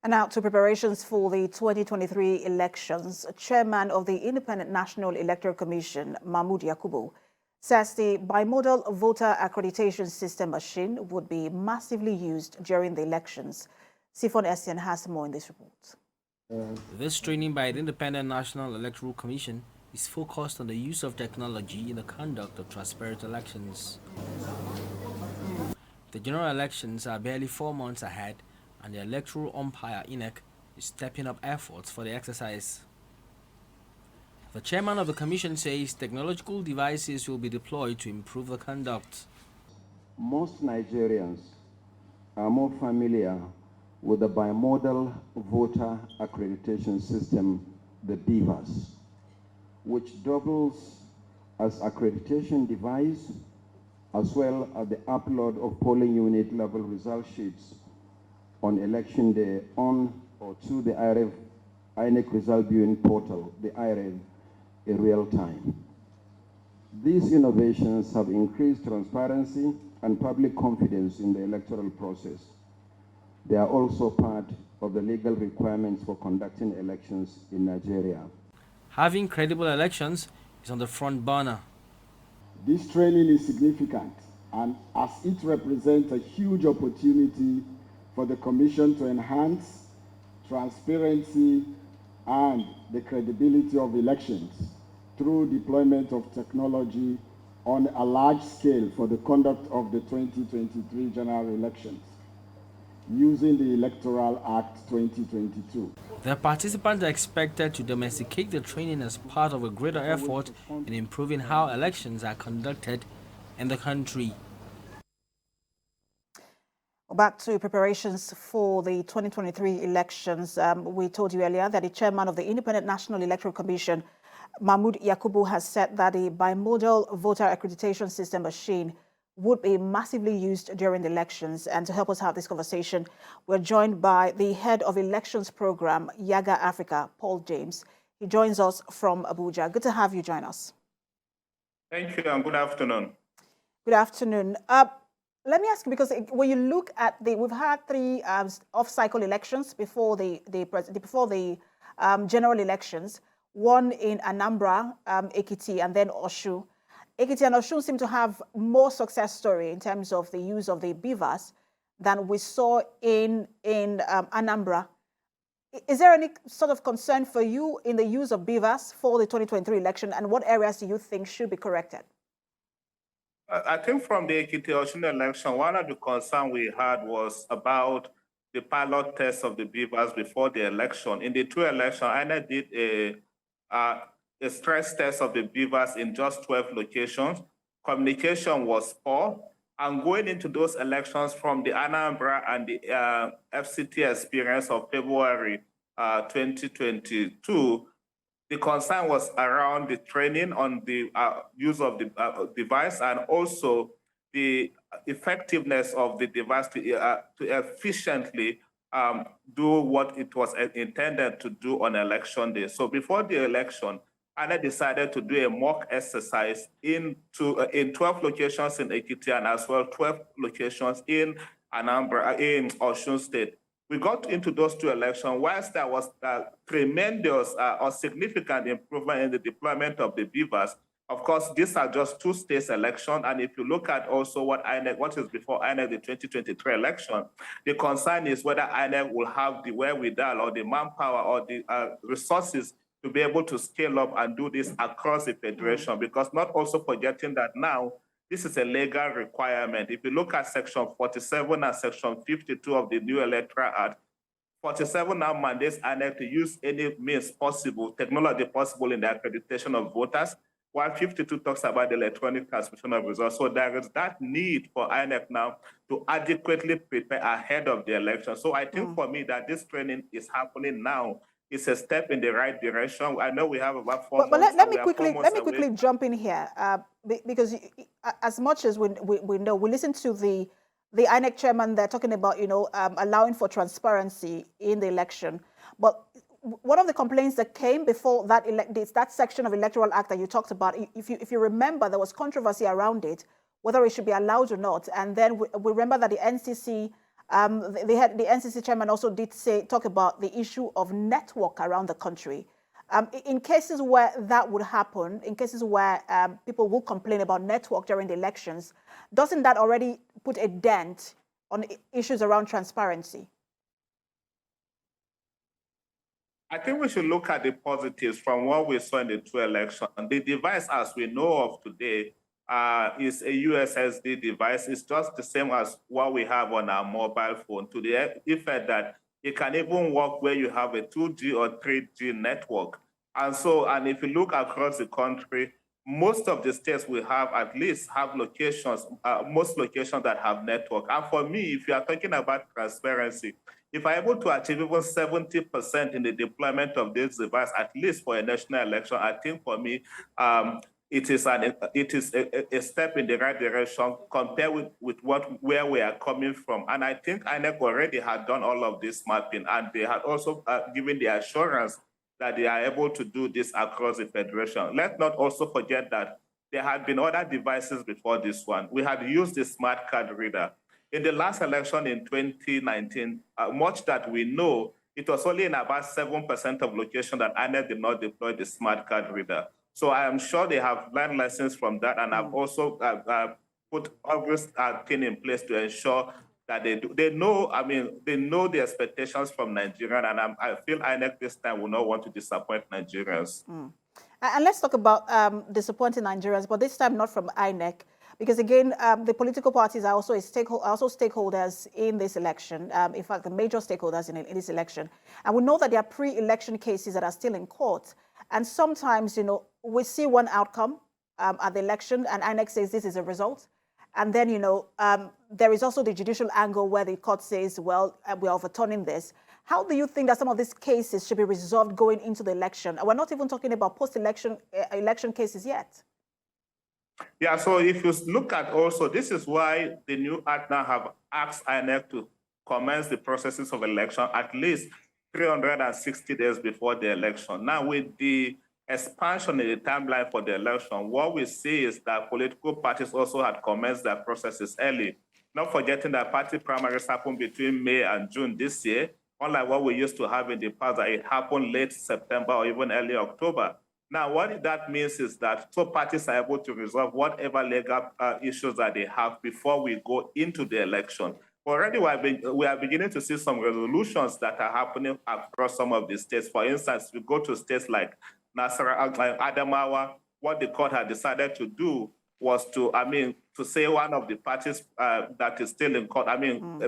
And now to preparations for the 2023 elections, Chairman of the Independent National Electoral Commission, Mahmood Yakubu, says the Bimodal Voter Accreditation System machine would be massively used during the elections. Sifon Essien has more in this report. This training by the Independent National Electoral Commission is focused on the use of technology in the conduct of transparent elections. The general elections are barely 4 months ahead, and the electoral umpire INEC is stepping up efforts for the exercise. The chairman of the commission says technological devices will be deployed to improve the conduct. Most Nigerians are more familiar with the Bimodal Voter Accreditation System, the BVAS, which doubles as accreditation device as well as the upload of polling unit level result sheets on election day on or to the INEC result viewing portal, the IREV, in real time. These innovations have increased transparency and public confidence in the electoral process. They are also part of the legal requirements for conducting elections in Nigeria. Having credible elections is on the front burner. This training is significant, and as it represents a huge opportunity for the Commission to enhance transparency and the credibility of elections through deployment of technology on a large scale for the conduct of the 2023 general elections using the Electoral Act 2022. The participants are expected to domesticate the training as part of a greater effort in improving how elections are conducted in the country. Back to preparations for the 2023 elections. We told you earlier that the chairman of the Independent National Electoral Commission, Mahmood Yakubu, has said that the Bimodal Voter Accreditation System machine would be massively used during the elections. And to help us have this conversation, we're joined by the head of elections program, Yaga Africa, Paul James. He joins us from Abuja. Good to have you join us. Thank you and good afternoon. Good afternoon. Let me ask you, because when you look at we've had 3 off-cycle elections before the general elections, one in Anambra, Ekiti, and then Osun. Ekiti and Osun seem to have more success story in terms of the use of the BVAS than we saw in Anambra. Is there any sort of concern for you in the use of BVAS for the 2023 election, and what areas do you think should be corrected? I think from the Ekiti-Osun election, one of the concerns we had was about the pilot test of the BVAS before the election. In the 2 elections, INEC did a stress test of the BVAS in just 12 locations. Communication was poor, and going into those elections from the Anambra and the FCT experience of February 2022, the concern was around the training on the use of the device, and also the effectiveness of the device to efficiently do what it was intended to do on election day. So before the election, INEC decided to do a mock exercise in 12 locations in Ekiti and as well 12 locations in Anambra, in Osun State. We got into those 2 elections, whilst there was tremendous or significant improvement in the deployment of the BVAS. Of course, these are just 2 states elections, and if you look at also what is before INEC, the 2023 election, the concern is whether INEC will have the wherewithal or the manpower or the resources to be able to scale up and do this across the federation, because not also forgetting that now this is a legal requirement. If you look at Section 47 and Section 52 of the new Electoral Act, 47 now mandates INEC to use any means possible, technology possible in the accreditation of voters, while 52 talks about the electronic transmission of results. So there is that need for INEC now to adequately prepare ahead of the election. So I think for me that this training is happening now. It's a step in the right direction. I know we have about 4 months. But let me quickly jump in here, because as much as we know, we listen to the INEC chairman. They're talking about allowing for transparency in the election. But one of the complaints that came before that section of Electoral Act that you talked about, if you remember, there was controversy around it, whether it should be allowed or not. And then we remember that the NCC The NCC chairman also did talk about the issue of network around the country. In cases where that would happen, in cases where people will complain about network during the elections, doesn't that already put a dent on issues around transparency? I think we should look at the positives from what we saw in the two elections. The device, as we know of today, is a USSD device. It's just the same as what we have on our mobile phone, to the effect that it can even work where you have a 2G or 3G network. And if you look across the country, most of the states we have at least have locations, most locations that have network. And for me, if you are talking about transparency, if I'm able to achieve even 70% in the deployment of this device, at least for a national election, I think for me, it is a step in the right direction compared with where we are coming from. And I think INEC already had done all of this mapping, and they had also given the assurance that they are able to do this across the federation. Let's not also forget that there had been other devices before this one. We had used the smart card reader. In the last election in 2019, much that we know, it was only in about 7% of locations that INEC did not deploy the smart card reader. So I am sure they have learned lessons from that, and have also put obvious thing in place to ensure that they know the expectations from Nigerians, and I feel INEC this time will not want to disappoint Nigerians. And let's talk about disappointing Nigerians, but this time not from INEC, because again, the political parties are also stakeholders in this election. In fact, the major stakeholders in this election. And we know that there are pre-election cases that are still in court. And sometimes, we see one outcome at the election, and INEC says this is a result. And then, there is also the judicial angle where the court says, well, we're overturning this. How do you think that some of these cases should be resolved going into the election? And we're not even talking about post-election election cases yet. Yeah, so if you look at also, this is why the new act now have asked INEC to commence the processes of election at least 360 days before the election. Now, with the expansion in the timeline for the election, what we see is that political parties also had commenced their processes early. Not forgetting that party primaries happened between May and June this year, unlike what we used to have in the past, that it happened late September or even early October. Now, what that means is that so parties are able to resolve whatever legal issues that they have before we go into the election. Already, we are beginning to see some resolutions that are happening across some of the states. For instance, we go to states like Adamawa, what the court had decided to do was to say one of the parties that is still in court,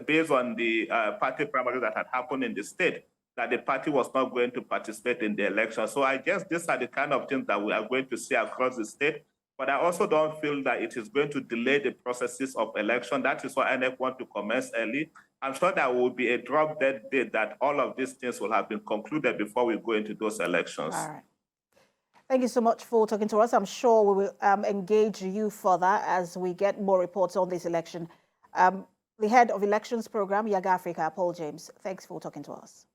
based on the party primary that had happened in the state, that the party was not going to participate in the election. So I guess these are the kind of things that we are going to see across the state. But I also don't feel that it is going to delay the processes of election. That is why INEC want to commence early. I'm sure there will be a drop dead date that all of these things will have been concluded before we go into those elections. All right. Thank you so much for talking to us. I'm sure we will engage you further as we get more reports on this election. The head of elections program, Yaga Africa, Paul James, thanks for talking to us.